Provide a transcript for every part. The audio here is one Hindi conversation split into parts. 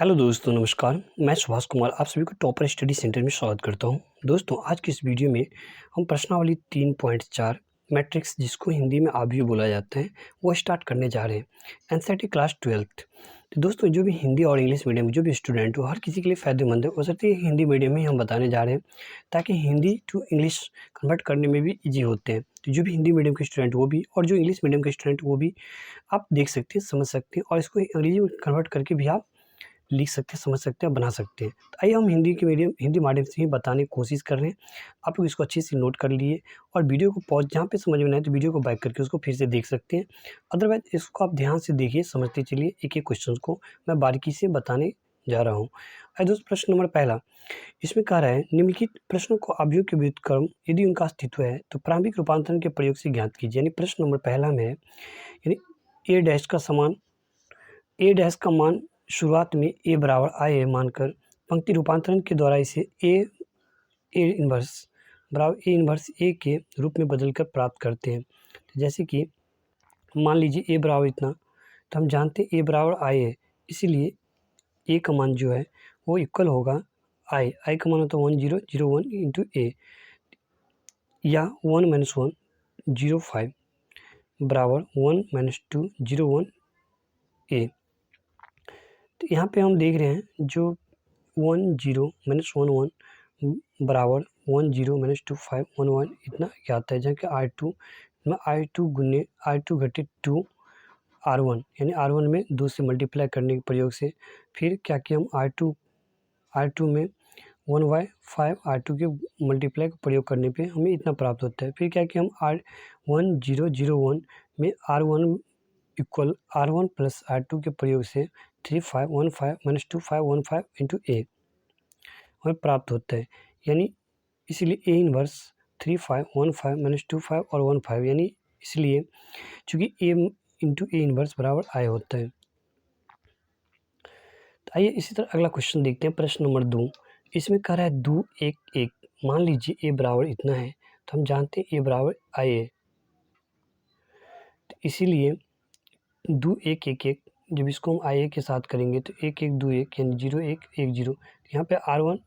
हेलो दोस्तों, नमस्कार। मैं सुभाष कुमार आप सभी को टॉपर स्टडी सेंटर में स्वागत करता हूं। दोस्तों, आज की इस वीडियो में हम प्रश्नावली 3.4 मैट्रिक्स, जिसको हिंदी में आव्यूह बोला जाता है, वो स्टार्ट करने जा रहे हैं। NCERT class 12th। तो दोस्तों, जो भी हिंदी और इंग्लिश मीडियम जो भी स्टूडेंट हो, हर किसी के लिए फ़ायदेमंद है। वैसे हिंदी मीडियम में ही हम बताने जा रहे हैं, ताकि हिंदी टू इंग्लिश कन्वर्ट करने में भी ईजी होते हैं। तो जो भी हिंदी मीडियम के स्टूडेंट वो भी, और जो इंग्लिश मीडियम के स्टूडेंट वो भी, आप देख सकते हैं, समझ सकते हैं, और इसको अंग्रेजी में कन्वर्ट करके भी आप लिख सकते हैं, समझ सकते हैं, बना सकते हैं। तो आइए हम हिंदी माध्यम से ही बताने की कोशिश कर रहे हैं। आप लोग इसको अच्छे से नोट कर लिए और वीडियो को पॉज़, जहाँ पे समझ में ना आए तो वीडियो को बैक करके उसको फिर से देख सकते हैं। अदरवाइज़ इसको आप ध्यान से देखिए, समझते चलिए। एक-एक क्वेश्चन को मैं बारीकी से बताने जा रहा हूँ। आइए दोस्तों, प्रश्न नंबर पहला, इसमें कह रहा है, निम्नलिखित प्रश्नों को अवयव के व्युत्क्रम यदि उनका अस्तित्व है तो प्रारंभिक रूपांतरण के प्रयोग से ज्ञात कीजिए। यानी प्रश्न नंबर पहला में है, यानी ए डैश का मान शुरुआत में ए बराबर आई ए मानकर पंक्ति रूपांतरण के द्वारा इसे ए इन्वर्स ए के रूप में बदलकर प्राप्त करते हैं। तो जैसे कि मान लीजिए ए बराबर इतना, तो हम जानते हैं ए बराबर आई है, इसीलिए ए का मान जो है वो इक्वल होगा आई का मान होता है 1001 इंटू ए, या 1-1 बराबर 1-2 ए। तो यहाँ पे हम देख रहे हैं जो 10-1 बराबर 10-2 इतना क्या आता है, जबकि I2 घटित 2 R1, यानी R1 में 2 से मल्टीप्लाई करने के प्रयोग से फिर क्या किया हम R2 में 1/5 R2 के मल्टीप्लाई का प्रयोग करने पे हमें इतना प्राप्त होता है। फिर क्या किया हम 1001 में R1 प्लस R2 के प्रयोग से 3-5 इंटू ए हमें प्राप्त होता है। यानी इसलिए ए इन्वर्स 3-5 और 1-5, यानी इसलिए चूँकि ए इंटू ए इन्वर्स बराबर आई होता है। तो आइए इसी तरह अगला क्वेश्चन देखते हैं, प्रश्न नंबर 2। इसमें कह रहा है 2-1-1, मान लीजिए ए बराबर इतना है, तो हम जानते हैं ए बराबर आई है। तो इसीलिए 2-1-1-1, जब इसको हम आई ए के साथ करेंगे तो 1-1-2-1 यानी 0-1-1-0। यहाँ पे R1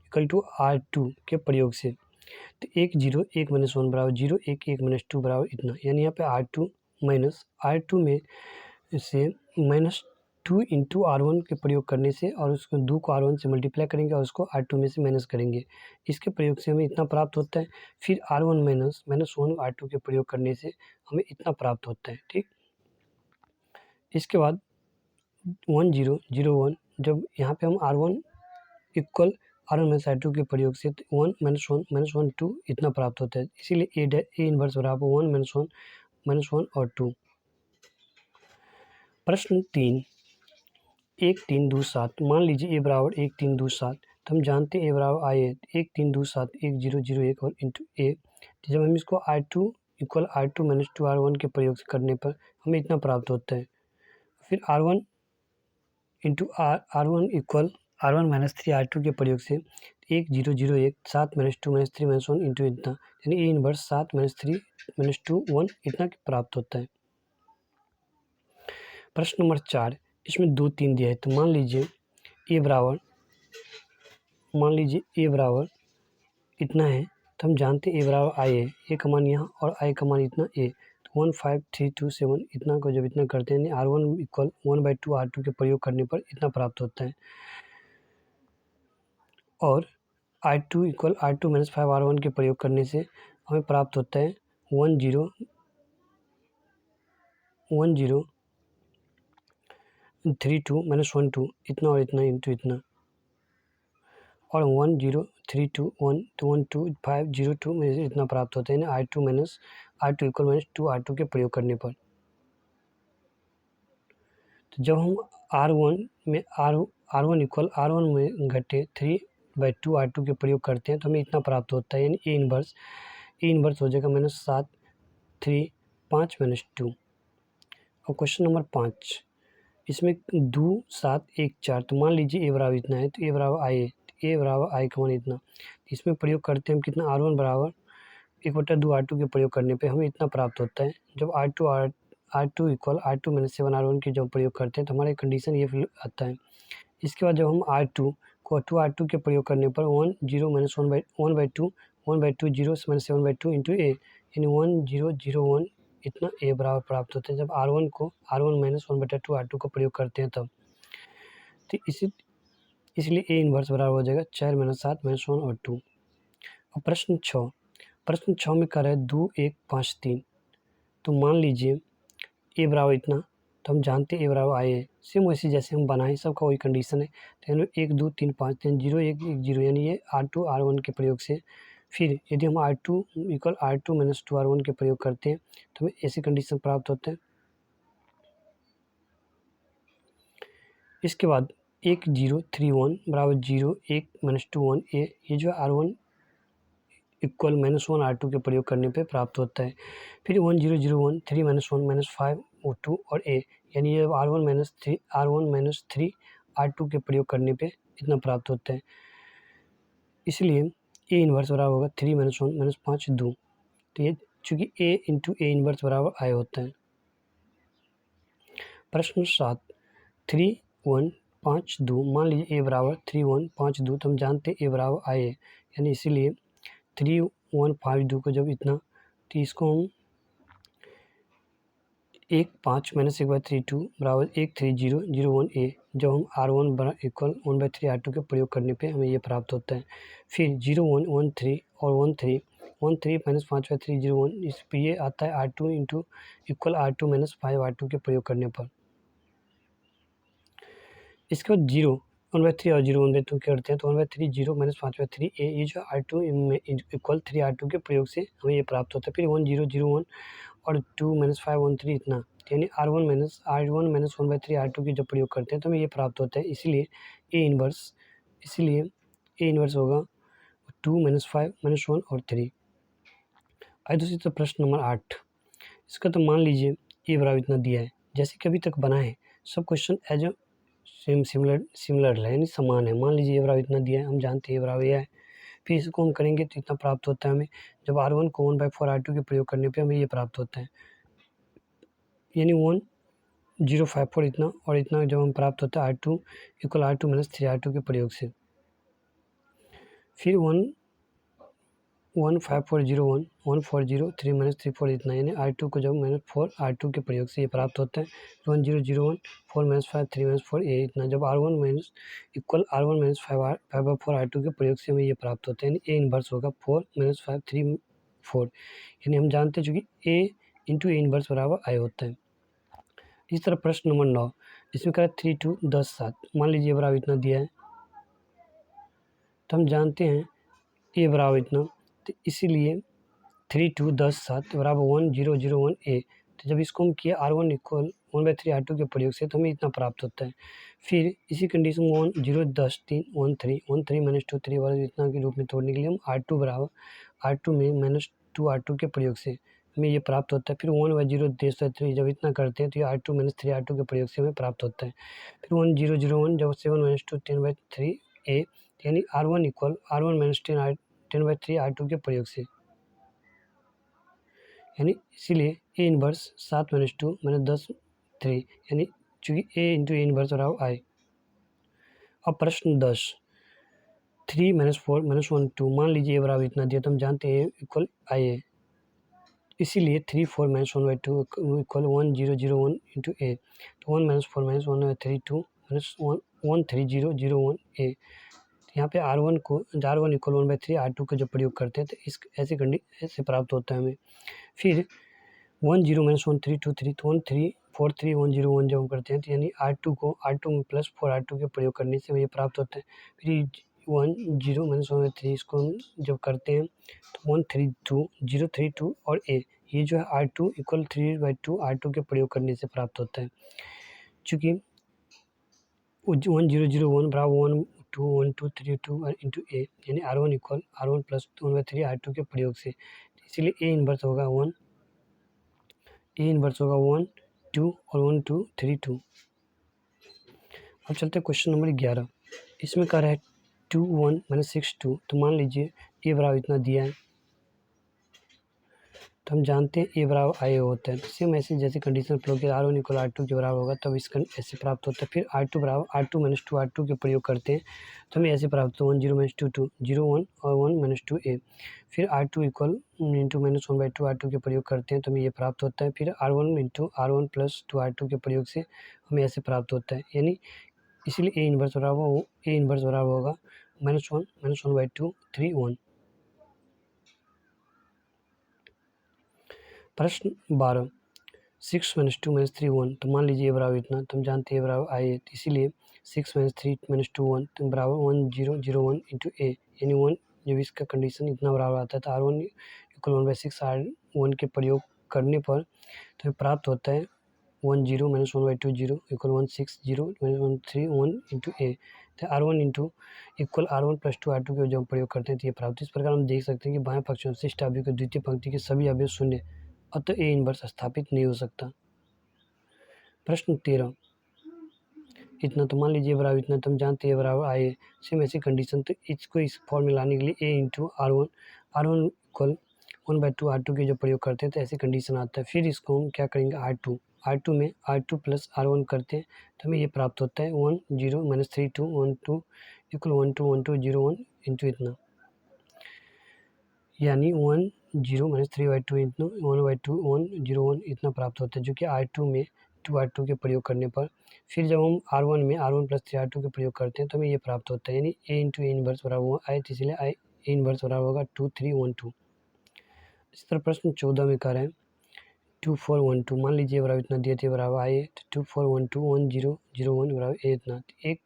इक्वल टू R2 के प्रयोग से, तो 1-0-1-1 बराबर 0-1-1-2 बराबर इतना, यानी यहाँ पे R2 में से -2 इंटू R1 के प्रयोग करने से, और उसको 2 को R1 से मल्टीप्लाई करेंगे और उसको R2 में से माइनस करेंगे, इसके प्रयोग से हमें इतना प्राप्त होता है। फिर R1 -1 R2 के प्रयोग करने से हमें इतना प्राप्त होता है। ठीक, इसके बाद 1001, जब यहाँ पे हम R1 इक्वल R1 R2 के प्रयोग से 1 -1 2 इतना प्राप्त होता है। इसीलिए ए इन्वर्स बराबर 1 और 2। प्रश्न 3, 1-3-2-7, मान लीजिए ए बराबर 1-3-2-7, तो हम जानते हैं ए बराबर आई है, 1-3-2-7 1-0-0-1 और इंटू ए। तो जब हम इसको R2 इक्वल R2 -2 R1 के प्रयोग से करने पर हमें इतना प्राप्त होता है। फिर R1 into R1 equal R1 -3 R2 के प्रयोग से 1-0-0-1 7 -2 -3 -1 इंटू इतना, यानी ए इन्वर्स 7 -3 -2 1 इतना प्राप्त होता है। प्रश्न नंबर 4, इसमें 2-3 दिया है, तो मान लीजिए ए बराबर इतना है, तो हम जानते हैं ए बराबर आई है, ए का मान यहाँ और आई का मान इतना ए, तो 1 5 3 2 7 इतना को जब इतना करते हैं, R1 इक्वल 1/2 R2 के प्रयोग करने पर इतना प्राप्त होता है। और I2 इक्वल R2 -5 R1 के प्रयोग करने से हमें प्राप्त होता है 10 32 -1 2 इतना और इतना इंटू इतना, और 1032 तो 12502 में से इतना प्राप्त होता है, यानी R2 इक्वल -2 R2 के प्रयोग करने पर। तो जब हम R1 इक्वल R1 में घटे 3/2 R2 के प्रयोग करते हैं, तो हमें इतना प्राप्त होता है, यानी ए इन्वर्स हो जाएगा -7 3 5 -2। और क्वेश्चन नंबर 5, इसमें 2 7 1 4, तो मान लीजिए ए बराबर इतना है, तो ए बराबर आई है, तो ए बराबर आई का मान इतना, इसमें प्रयोग करते हैं हम कितना, R1 बराबर 1/2 R2 के प्रयोग करने पे हमें इतना प्राप्त होता है। जब R2 इक्वल R2 -7 R1 के जब प्रयोग करते हैं, तो हमारा कंडीशन ये आता है, इसके बाद जब हम R2 को R2 के प्रयोग करने पर 1 0 माइनस 1/2 0 माइनस 7/2 इंटू ए, यानी 1 0 0 1 इतना ए बराबर प्राप्त होता है। जब R1 को R1 माइनस 1/2 R2 का प्रयोग करते हैं तब, तो इसलिए ए इन्वर्स बराबर हो जाएगा 4 माइनस 7 माइनस 1 और 2। अब प्रश्न 6 में कर रहा है 2 1 5 3। तो मान लीजिए ए बराबर इतना, तो हम जानते हैं ए बराबर आई है। सेम वैसे जैसे हम बनाए सबका वही कंडीशन है। तो यानी 1 2 3 5 3 0 1 1 0, यानी ये R2 R1 के प्रयोग से। फिर यदि हम R2 equal R2 minus 2 R1 के प्रयोग करते हैं तो हमें ऐसी कंडीशन प्राप्त होते हैं। इसके बाद 1 0 3 1 बराबर 0 1 माइनस 2 1 ए, ये जो R1 इक्वल माइनस 1 R2 के प्रयोग करने पे प्राप्त होता है। फिर 1 0 0 1 3 माइनस 1 माइनस 5 और 2 और ए, यानी ये R1 माइनस 3 R2 के प्रयोग करने पे इतना प्राप्त होता है। इसलिए ए इन्वर्स बराबर होगा 3 माइनस 1 माइनस 5 2। तो ये चूँकि ए इंटू ए इन्वर्स बराबर आई होता है। प्रश्न 7 3 1 5 2, मान लीजिए ए बराबर 3 1 5 2, तो हम जानते हैं ए बराबर आई है, यानी इसीलिए 3 1 5 2 को जब इतना, तो इसको हम 1 5 माइनस 1/3 2 बराबर 1 3 0 0 1 ए, जब हम R1 बराबर इक्वल 1/3 R2 के प्रयोग करने पे हमें ये प्राप्त होता है। फिर 0 1 1 3 और 1 3 माइनस 5/3 0 1, इस पर ये आता है R2 into equal R2 minus 5 R2 के प्रयोग करने पर। इसके बाद 0 1/3 और 0 1/2 करते हैं तो 1/3 0 माइनस 5/3 ए, ये जो R2 इक्वल 3 R2 के प्रयोग से हमें ये प्राप्त होता है। फिर 1 0 0 1 और 2 माइनस 5 1 3 इतना, यानी R1 माइनस 1/3 R2 की जब प्रयोग करते हैं तो हमें ये प्राप्त होता है। इसलिए ए इन्वर्स होगा 2 माइनस 5 माइनस 1 और 3। आइए दूसरी तरफ प्रश्न नंबर 8। इसका तो मान लीजिए ए बराबर इतना दिया है, जैसे कि अभी तक बना है सब क्वेश्चन एज अ सिमिलर है, यानी समान है। मान लीजिए ए बराबर इतना दिया है, हम जानते हैं ए बराबर यह है। फिर इसको हम करेंगे तो इतना प्राप्त होता है हमें। जब R1 को 1/4 R2 के प्रयोग करने पे हमें ये प्राप्त होता है, यानी 1 0 5 4 इतना और इतना जब हम प्राप्त होता है R2 equal R2 minus 3 R2 के प्रयोग से। फिर 1 1 5 4 0 1 1 4 0 3 माइनस 3 4 इतना, यानी R2 को जब माइनस 4 R2 के प्रयोग से ये प्राप्त होता है। 1 0 0 1 4 माइनस 5 3 माइनस 4 ए, इतना जब R1 minus equal R1 minus 5/4 R2 के प्रयोग से हमें ये प्राप्त होता है, यानी ए इन्वर्स होगा 4 माइनस 5 3 4, यानी हम जानते हैं चूँकि ए इंटू ए इन्वर्स बराबर आई होता है। इस तरह प्रश्न नंबर 9, इसमें करें 3 2 10 7, मान लीजिए बराबर इतना दिया है, तो हम जानते हैं ए बराबर इतना, तो इसीलिए 3 2 10 7 बराबर 1 0 0 1 ए। तो जब इसको हम किया R1 इक्वल 1/3 R2 के प्रयोग से तो हमें इतना प्राप्त होता है। फिर इसी कंडीशन में 1 0 10 3 1 3 माइनस 2 3 बराबर इतना के रूप में तोड़ने के लिए हम R2 बराबर R2 में माइनस 2 R2 के प्रयोग से हमें ये प्राप्त होता है। फिर 1 0 10 3 जब इतना करते हैं तो ये R2 माइनस 3 R2 के प्रयोग से हमें प्राप्त होता है। फिर 1 0 0 1 जब 7 माइनस 2 10/3 ए, यानी R1 equal R1 minus 10/3 R2 के प्रयोग से, यानी इसीलिए ए इन्वर्स 7 माइनस 2 माइनस 10 3, यानी चूँकि ए इंटू ए इन्वर्स बराबर आई। अब प्रश्न 10 3 माइनस 4 माइनस 1 2, मान लीजिए ए बराबर इतना दिया तो हम जानते हैं इक्वल आई है, इसीलिए 3 4 माइनस 1/2 इक्वल 1 0 0 1 इंटू ए। तो 1 माइनस 4 माइनस 1/3 2 माइनस 1 3 0 0 1 ए। यहाँ पे R1 इक्वल 1/3 R2 का जब प्रयोग करते हैं तो इस ऐसे प्राप्त होता है हमें। फिर 1 0 माइनस 1 3 2 3, तो 1 3 4 3 1 0 1 जब हम करते हैं तो यानी R2 में प्लस 4 R2 के प्रयोग करने से हमें ये प्राप्त होता है। फिर 1 0 माइनस 1/3 इसको हम जब करते हैं तो 1 3 2 0 3 2 और ए, ये जो है R2 इक्वल 3/2 R2 के प्रयोग करने से प्राप्त होता है। चूँकि 1 0 0 1 बराबर 1 2 1 2 3 2 इंटू ए, यानी R1 equal R1 plus 1/3 R2 के प्रयोग से, इसीलिए ए इन्वर्स होगा 1 2 और 1 2 3 2। अब चलते हैं क्वेश्चन नंबर 11। इसमें कह रहा है 2 1 माइनस 6 2, तो मान लीजिए ए बराबर इतना दिया है, तो हम जानते हैं ए बराबर आई ए होता है। तो सेम ऐसे जैसे कंडीशन फ्लो के R1 इक्वल R2 के बराबर होगा तब इसका ऐसे प्राप्त होता है। फिर R2 बराबर R2 माइनस 2 R2 के प्रयोग करते हैं तो हमें ऐसे प्राप्त होता है 1 0 माइनस 2 2 0 1 और 1 माइनस 2 ए। फिर R2 equal into minus 1/2 R2 के प्रयोग करते हैं तो हमें ये प्राप्त होता है। फिर R1 into R1 plus 2 R2 के प्रयोग से हमें ऐसे प्राप्त होता है। यानी इसलिए ए इन्वर्स बराबर होगा -1 माइनस 1/2 3 1। प्रश्न 12 6 माइनस 2 माइनस 3 1। तो मान लीजिए ए बराबर इतना, तो हम जानते हैं ए बराबर आई है, तो इसीलिए 6 माइनस 3 माइनस 2 1 तो बराबर 1 0 0 1 इंटू ए। यानी 1 जब इसका कंडीशन इतना बराबर आता है तो R1 इक्वल 1/6 R1 के प्रयोग करने पर तो प्राप्त होता है 1 0 माइनस 1/2 0 इक्वल 1 6 0 माइनस 1 3 1 इंटू ए। तो R1 into equal R1 plus 2 R2 के जब प्रयोग करते हैं तो ये प्राप्त। इस प्रकार हम देख सकते हैं कि बाएं पक्ष में अवशिष्ट अवयव के द्वितीय पंक्ति के सभी अवयव शून्य, अतः ए इन्वर्स स्थापित नहीं हो सकता। प्रश्न 13 इतना, तो मान लीजिए बराबर इतना, तो हम जानते हैं बराबर आई है। सेम ऐसी कंडीशन, तो इसको इस फॉर्म में लाने के लिए ए इंटू R1 इक्वल 1/2 R2 के जो प्रयोग करते हैं तो ऐसी कंडीशन आता है। फिर इसको हम क्या करेंगे R2 में R2 प्लस R1 करते हैं तो हमें ये प्राप्त होता है 1 0 माइनस 3 2 1 2 इक्वल 1 2 1 2 0 1 इंटू इतना, यानी 1 0 माइनस 3/2 इतना 1/2 1 0 1 इतना प्राप्त होता है, जो कि R2 में 2 R2 के प्रयोग करने पर। फिर जब हम R1 में R1 प्लस 3 R2 के प्रयोग करते हैं तो हमें ये प्राप्त होता है, यानी ए इंटू ए इन्वर्स बराबर हुआ आई, तो इसलिए आई ए इन्वर्स बराबर होगा 2 3 1 2। इस तरह प्रश्न 14 में कह रहे हैं 2 4 1 2। मान लीजिए बराबर इतना दिए थे बराबर आई है, तो 2 4 1 2 1 0 0 1 बराबर ए इतना, एक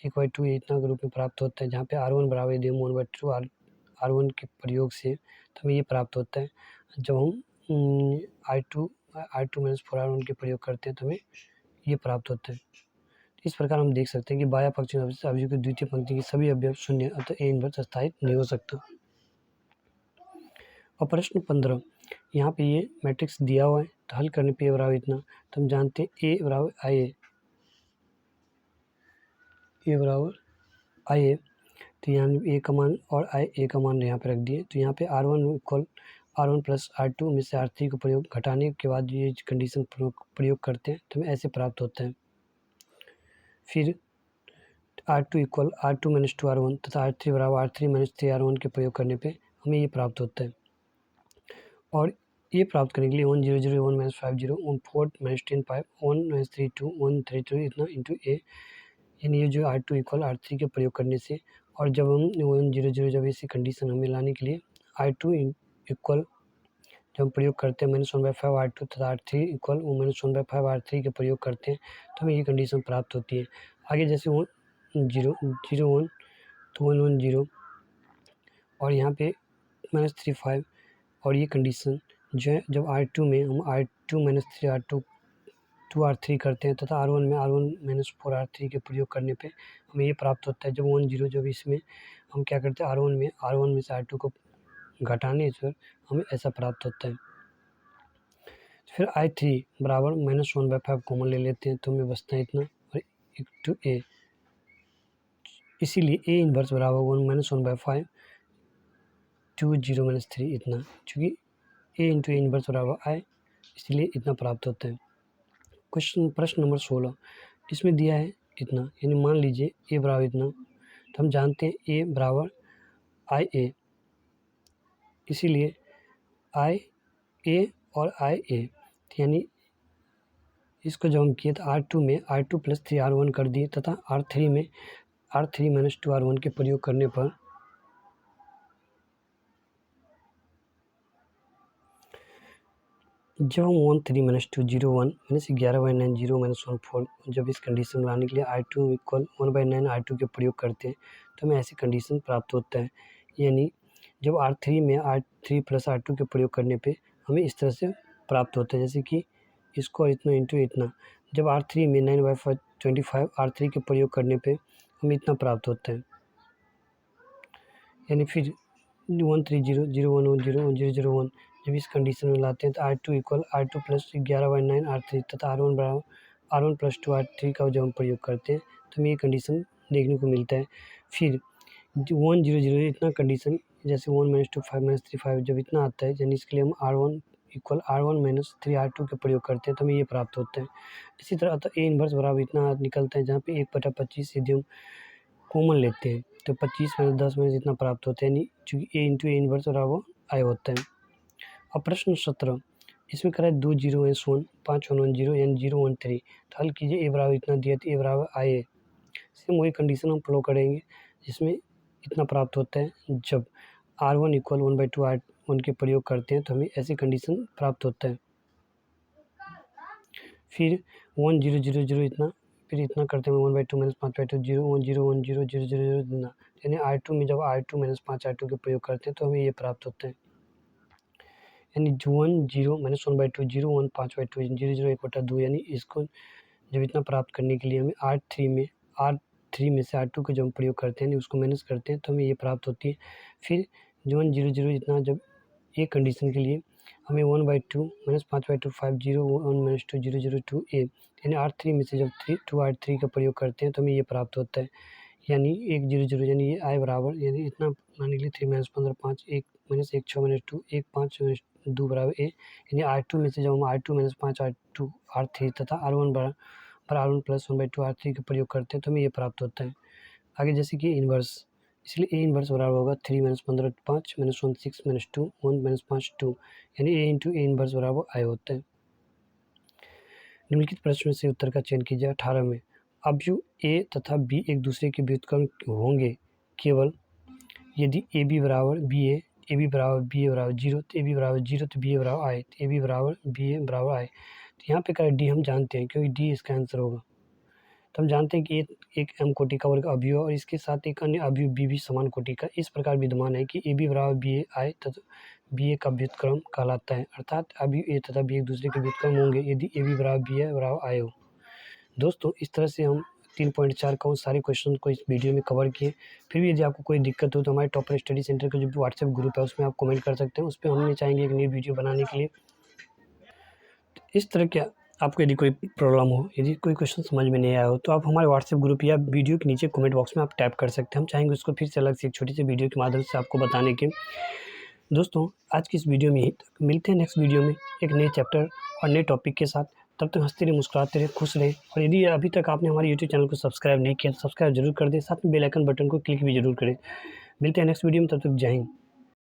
1/2 इतना के रूप में प्राप्त होता है, जहाँ पे R1 बराबर यदि हम 1/2 R1 के प्रयोग से तो हमें ये प्राप्त होता है। जब हम R2 माइनस 4 R1 के प्रयोग करते हैं तो हमें ये प्राप्त होता है। इस प्रकार हम देख सकते हैं कि बाया पक्ष में अवयव की द्वितीय पंक्ति के सभी अवयव शून्य, अतः ए इन्वर्स स्थायी नहीं हो सकता। और प्रश्न 15, यहाँ पे ये मैट्रिक्स दिया हुआ है, तो हल करने पे ए बराबर इतना, तो हम जानते हैं ए बराबर आई है, ए बराबर आई है, तो यहाँ ए का मान और आई ए का मान यहाँ पे रख दिए। तो यहाँ पे R1 equal R1 plus R2 में से R3 को प्रयोग घटाने के बाद ये कंडीशन प्रयोग करते हैं तो हमें ऐसे प्राप्त होता है। फिर R2 equal R2 minus 2 R1 तथा R3 बराबर R3 माइनस 3 R1 के प्रयोग करने पे हमें ये प्राप्त होता है। और ये प्राप्त करने के लिए 1 0 0 1 माइनस 5 0 1 4 माइनस 10 5 1 माइनस 3 2 1 3 2 इतना इंटू ए, यानी ये जो R2 इक्वल R3 के प्रयोग करने से, और जब हम 1 0 0 जब इसी कंडीशन हमें लाने के लिए R2 इक्वल जब हम प्रयोग करते हैं -1/5 R2 तथा R3 इक्वल -1/5 R3 के प्रयोग करते हैं तो हमें ये कंडीशन प्राप्त होती है। आगे जैसे 1 0 0 1 तो 1 1 0 और यहाँ पे -3 5, और ये कंडीशन जो है जब R2 में हम R2 माइनस 3 R2 2 R3 करते हैं तथा R1 में R1 माइनस 4 R3 के प्रयोग करने पे हमें ये प्राप्त होता है। जब 1 0 जब इसमें हम क्या करते हैं R1 में से R2 को घटाने पर हमें ऐसा प्राप्त होता है। फिर I3 बराबर -1/5 कॉमन ले लेते हैं तो हमें बचता है इतना और टू ए, इसीलिए ए इन्वर्स बराबर 1 -1/5 2 0 -3 इतना, चूँकि ए इंटू ए इन्वर्स बराबर आई, इसलिए इतना प्राप्त होता है। प्रश्न नंबर 16, इसमें दिया है इतना, यानी मान लीजिए ए बराबर इतना, तो हम जानते हैं ए बराबर आई ए, इसीलिए आई ए और आई ए, यानी इसको जब हम किए तो R2 में R2 प्लस 3 R1 कर दिए तथा R3 में R3 माइनस 2 R1 के प्रयोग करने पर जब हम 1 3 माइनस 2 0 1 माइनस 11/9 0 माइनस 1 4 जब इस कंडीशन में लाने के लिए R2 इक्वल 1/9 R2 के प्रयोग करते हैं तो हमें ऐसी कंडीशन प्राप्त होता है। यानी जब R3 में R3 प्लस R2 के प्रयोग करने पे हमें इस तरह से प्राप्त होता है, जैसे कि इसको और इतना इंटू इतना, जब R3 में 9/25 R3 के प्रयोग करने पे हमें इतना प्राप्त होता है। यानी फिर 1 3 0 0 1 1 0 1 0 0 1 जब इस कंडीशन में लाते हैं तो R2 equal R2 plus 11/9 R3 तथा R1 बराबर R1 प्लस 2 R3 का जब हम प्रयोग करते हैं तो हमें ये कंडीशन देखने को मिलता है। फिर 1 0 0 इतना कंडीशन, जैसे 1 -2 5 -3 5 जब इतना आता है, यानी इसके लिए हम R1 equal R1 minus 3R2 का प्रयोग करते हैं तो हमें ये प्राप्त होता है। इसी तरह तो A इन्वर्स बराबर इतना निकलता है, जहाँ पे 1/25 यदि हम कॉमन लेते हैं तो 25 माइनस 10 माइनस इतना प्राप्त होता है, यानी चूँकि A इंटू ए इन्वर्स बराबर I होता है। अब प्रश्न 17, इसमें कह रहा है 2 0 S 1 5 1 1 0 यानी 0 1 3, तो हल कीजिए। A बराबर इतना दिया तो A बराबर I है। सेम वही कंडीशन हम फॉलो करेंगे, जिसमें इतना प्राप्त होता है। जब R1 इक्वल 1/2 R1 के प्रयोग करते हैं तो हमें ऐसी कंडीशन प्राप्त होता है। फिर 1 0 0 0 इतना, फिर इतना करते हैं 1/2 माइनस 5/2 0 1 0 1 0 0 0 0 इतना, यानी R2 में जब R2 माइनस 5 R2 के प्रयोग करते हैं तो हमें ये प्राप्त होता है। यानी 1 0 माइनस 1/2 0 1 5/2 0 0 1/2, यानी इसको जब इतना प्राप्त करने के लिए हमें R3 में से R2 का जब हम प्रयोग करते हैं, उसको माइनस करते हैं तो हमें ये प्राप्त होती है। फिर 1 0 0 इतना, जब ये कंडीशन के लिए हमें 1/2 माइनस 5/2 5 0 1 माइनस 2 0 0 2 A, यानी R3 में से जब 2 R3 का प्रयोग करते हैं तो हमें ये प्राप्त होता है। यानी 1 0 0, यानी ये I बराबर, यानी इतना मान लीजिए 3 माइनस 15 5 1 माइनस 1 6 माइनस 2 1 5 माइनस 2 बराबर A, यानी R2 में से जब हम R2 माइनस 5 R2 R3 तथा R1 बराबर R1 प्लस 1/2 R3 का प्रयोग करते हैं तो हमें ये प्राप्त होता है। आगे जैसे कि इन्वर्स, इसलिए A इन्वर्स बराबर होगा 3 माइनस 15 5 माइनस 1 6 माइनस 2 1 माइनस 5 2, यानी A इंटू A इन्वर्स बराबर I होता है। निम्नलिखित प्रश्न से उत्तर का चयन कीजिए। 18 में अवयव A तथा B एक दूसरे के व्युत्क्रम होंगे केवल यदि AB बराबर BA, AB बराबर BA बराबर 0, तो AB बराबर 0 तो BA बराबर I, तो AB बराबर BA बराबर I। तो यहाँ पे क्या D हम जानते हैं, क्योंकि D इसका आंसर होगा। तो हम जानते हैं कि एक M कोटि का वर्ग अवयव और इसके साथ एक अन्य अवयव B भी समान कोटि का इस प्रकार विद्यमान है कि AB बराबर BA I तथा BA का व्युत्क्रम कहलाता है, अर्थात अवयव A तथा B एक दूसरे के व्युत्क्रम होंगे यदि AB बराबर BA बराबर I हो। दोस्तों, इस तरह से हम 3.4 का उन सारे क्वेश्चन को इस वीडियो में कवर किए। फिर भी यदि आपको कोई दिक्कत हो तो हमारे टॉपर स्टडी सेंटर का जो भी व्हाट्सएप ग्रुप है उसमें आप कमेंट कर सकते हैं, उस पर हम नहीं चाहेंगे एक नई वीडियो बनाने के लिए। इस तरह के आपको यदि कोई प्रॉब्लम हो, यदि कोई क्वेश्चन समझ में नहीं आया हो, तो आप हमारे व्हाट्सएप ग्रुप या वीडियो के नीचे कमेंट बॉक्स में आप टाइप कर सकते हैं। हम चाहेंगे उसको फिर से अलग से एक छोटी सी वीडियो के माध्यम से आपको बताने के। दोस्तों, आज की इस वीडियो में ही मिलते हैं नेक्स्ट वीडियो में एक नए चैप्टर और नए टॉपिक के साथ। तब तक हंसते रहे, मुस्कुराते रहे, खुश रहे। और यदि अभी तक आपने हमारे यूट्यूब चैनल को सब्सक्राइब नहीं किया तो सब्सक्राइब जरूर कर दें, साथ में बेल आइकन बटन को क्लिक भी जरूर करें। मिलते हैं नेक्स्ट वीडियो में, तब तक जय हिंद।